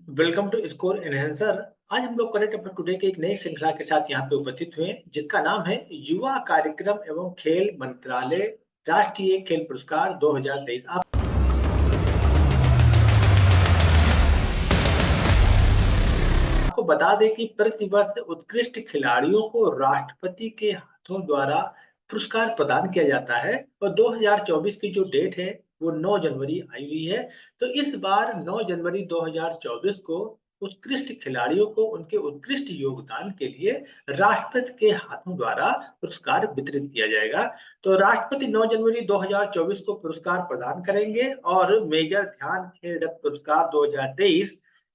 Welcome to score enhancer. आज हम लोग करेंट अफेयर टुडे के एक नई श्रृंखला के साथ यहाँ पे उपस्थित हुए हैं, जिसका नाम है युवा कार्यक्रम एवं खेल मंत्रालय राष्ट्रीय खेल पुरस्कार 2023। आपको बता दें कि प्रतिवर्ष उत्कृष्ट खिलाड़ियों को राष्ट्रपति के हाथों द्वारा पुरस्कार प्रदान किया जाता है और 2024 की जो डेट है वो 9 जनवरी आई हुई है। तो इस बार 9 जनवरी 2024 को उत्कृष्ट खिलाड़ियों को उनके उत्कृष्ट योगदान के लिए राष्ट्रपति के हाथों द्वारा पुरस्कार वितरित किया जाएगा। तो राष्ट्रपति 9 जनवरी 2024 को पुरस्कार प्रदान करेंगे और मेजर ध्यान खेल रत्न पुरस्कार 2023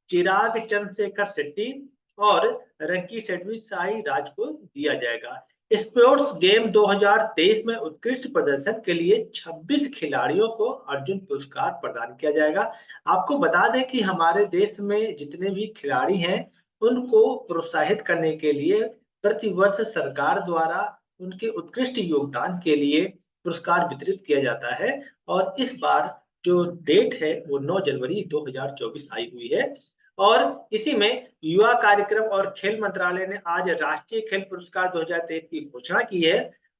चिराग चंद्रशेखर शेट्टी और रंकी शेट्टी साई राज को दिया जाएगा। स्पोर्ट्स गेम 2023 में उत्कृष्ट प्रदर्शन के लिए 26 खिलाड़ियों को अर्जुन पुरस्कार प्रदान किया जाएगा। आपको बता दें कि हमारे देश में जितने भी खिलाड़ी हैं उनको प्रोत्साहित करने के लिए प्रतिवर्ष सरकार द्वारा उनके उत्कृष्ट योगदान के लिए पुरस्कार वितरित किया जाता है और इस बार जो डेट है वो 9 जनवरी 2024 आई हुई है। और इसी में युवा कार्यक्रम और खेल मंत्रालय ने आज राष्ट्रीय खेल पुरस्कार 2023 की घोषणा की है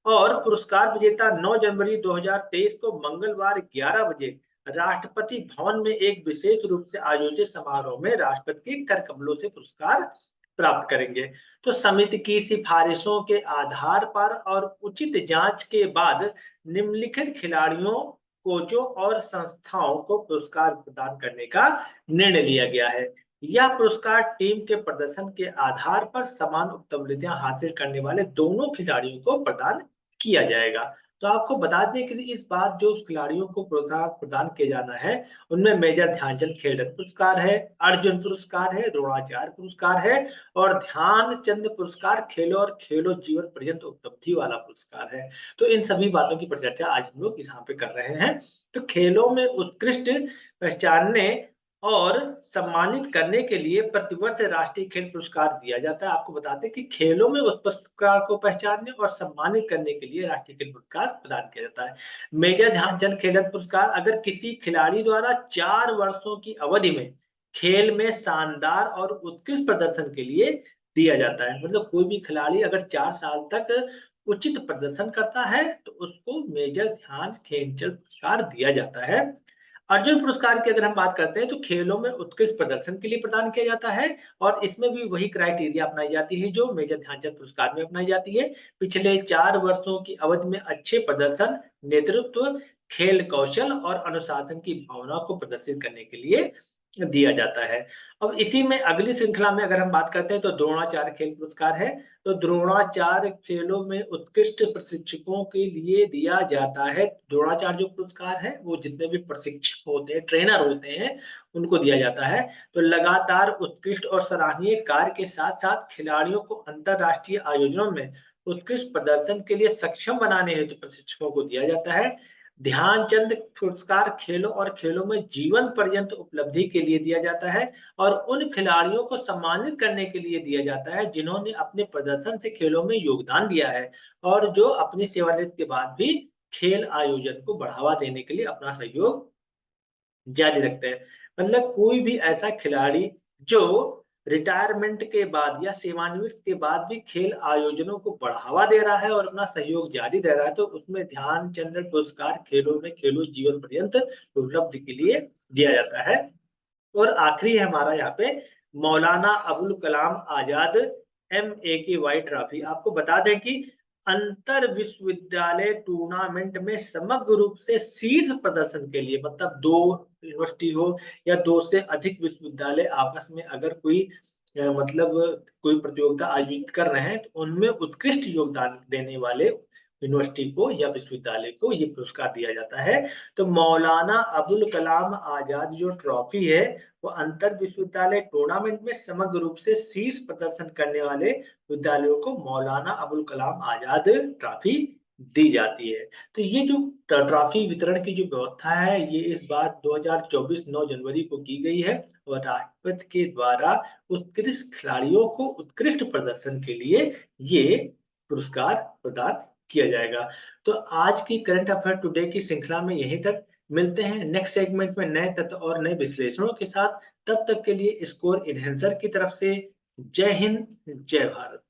और पुरस्कार विजेता 9 जनवरी 2023 को मंगलवार 11 बजे राष्ट्रपति भवन में एक विशेष रूप से आयोजित समारोह में राष्ट्रपति के कर कमलों से पुरस्कार प्राप्त करेंगे। तो समिति की सिफारिशों के आधार पर और उचित जांच के बाद निम्नलिखित खिलाड़ियों, कोचों और संस्थाओं को पुरस्कार प्रदान करने का निर्णय लिया गया है। यह पुरस्कार टीम के प्रदर्शन के आधार पर समान उपलब्धियां हासिल करने वाले दोनों खिलाड़ियों को प्रदान किया जाएगा। तो आपको बता दें कि इस बार जो खिलाड़ियों को पुरस्कार प्रदान किया जाना है उनमें मेजर ध्यानचंद खेल रत्न पुरस्कार है, अर्जुन पुरस्कार है, द्रोणाचार्य पुरस्कार है और ध्यानचंद पुरस्कार खेलो और खेलो जीवन पर्यंत उपलब्धि वाला पुरस्कार है। तो इन सभी बातों की परिचर्चा आज हम लोग यहाँ पे कर रहे हैं। तो खेलों में उत्कृष्ट पहचानने और सम्मानित करने के लिए प्रतिवर्ष राष्ट्रीय खेल पुरस्कार दिया जाता है। आपको बताते हैं कि खेलों में उस पुरस्कार को पहचानने और सम्मानित करने के लिए राष्ट्रीय खेल पुरस्कार प्रदान किया जाता है। मेजर ध्यानचंद खेल रत्न पुरस्कार अगर किसी खिलाड़ी द्वारा 4 वर्षों की अवधि में खेल में शानदार और उत्कृष्ट प्रदर्शन के लिए दिया जाता है। मतलब कोई भी खिलाड़ी अगर 4 साल तक उचित प्रदर्शन करता है तो उसको मेजर ध्यान खेलचंद पुरस्कार दिया जाता है। अर्जुन पुरस्कार की अगर हम बात करते हैं तो खेलों में उत्कृष्ट प्रदर्शन के लिए प्रदान किया जाता है और इसमें भी वही क्राइटेरिया अपनाई जाती है जो मेजर ध्यानचंद पुरस्कार में अपनाई जाती है। पिछले 4 वर्षों की अवधि में अच्छे प्रदर्शन, नेतृत्व, खेल कौशल और अनुशासन की भावना को प्रदर्शित करने के लिए दिया जाता है। अब इसी में अगली श्रृंखला में अगर हम बात करते हैं तो द्रोणाचार्य खेल पुरस्कार है। तो द्रोणाचार्य खेलों में उत्कृष्ट प्रशिक्षकों के लिए दिया जाता है। द्रोणाचार्य जो पुरस्कार है वो जितने भी प्रशिक्षक होते हैं, ट्रेनर होते हैं, उनको दिया जाता है। तो लगातार उत्कृष्ट और सराहनीय कार्य के साथ साथ खिलाड़ियों को अंतरराष्ट्रीय आयोजनों में उत्कृष्ट प्रदर्शन के लिए सक्षम बनाने हेतु प्रशिक्षकों को दिया जाता है। ध्यानचंद पुरस्कार खेलों और खेलों में जीवन पर्यंत उपलब्धि के लिए दिया जाता है और उन खिलाड़ियों को सम्मानित करने के लिए दिया जाता है जिन्होंने अपने प्रदर्शन से खेलों में योगदान दिया है और जो अपनी सेवानिवृत्ति के बाद भी खेल आयोजन को बढ़ावा देने के लिए अपना सहयोग जारी रखते हैं। मतलब कोई भी ऐसा खिलाड़ी जो रिटायरमेंट के बाद या सेवानिवृत्ति के बाद भी खेल आयोजनों को बढ़ावा दे रहा है और अपना सहयोग जारी दे रहा है तो उसमें ध्यानचंद पुरस्कार खेलों में खेलो जीवन पर्यंत उपलब्धि के लिए दिया जाता है। और आखिरी है हमारा यहाँ पे मौलाना अबुल कलाम आजाद MAKY ट्रॉफी। आपको बता दें कि अंतर विश्वविद्यालय टूर्नामेंट में समग्र रूप से शीर्ष प्रदर्शन के लिए मतलब 2 यूनिवर्सिटी हो या 2 से अधिक विश्वविद्यालय आपस में अगर कोई मतलब कोई प्रतियोगिता आयोजित कर रहे हैं तो उनमें उत्कृष्ट योगदान देने वाले यूनिवर्सिटी को या विश्वविद्यालय को ये पुरस्कार दिया जाता है। तो मौलाना अबुल कलाम आजाद जो ट्रॉफी है वो अंतर विश्वविद्यालय टूर्नामेंट में समग्र रूप से शीर्ष प्रदर्शन करने वाले विद्यालयों को मौलाना अबुल कलाम आजाद ट्रॉफी दी जाती है। तो ये जो ट्रॉफी वितरण की जो व्यवस्था है ये इस बार 2024 9 जनवरी को की गई है और राष्ट्रपति के द्वारा उत्कृष्ट खिलाड़ियों को उत्कृष्ट प्रदर्शन के लिए ये पुरस्कार प्रदान किया जाएगा। तो आज की करंट अफेयर टुडे की श्रृंखला में यहीं तक। मिलते हैं नेक्स्ट सेगमेंट में नए तथ्य और नए विश्लेषणों के साथ। तब तक के लिए स्कोर इन्हेंसर की तरफ से जय हिंद, जय भारत।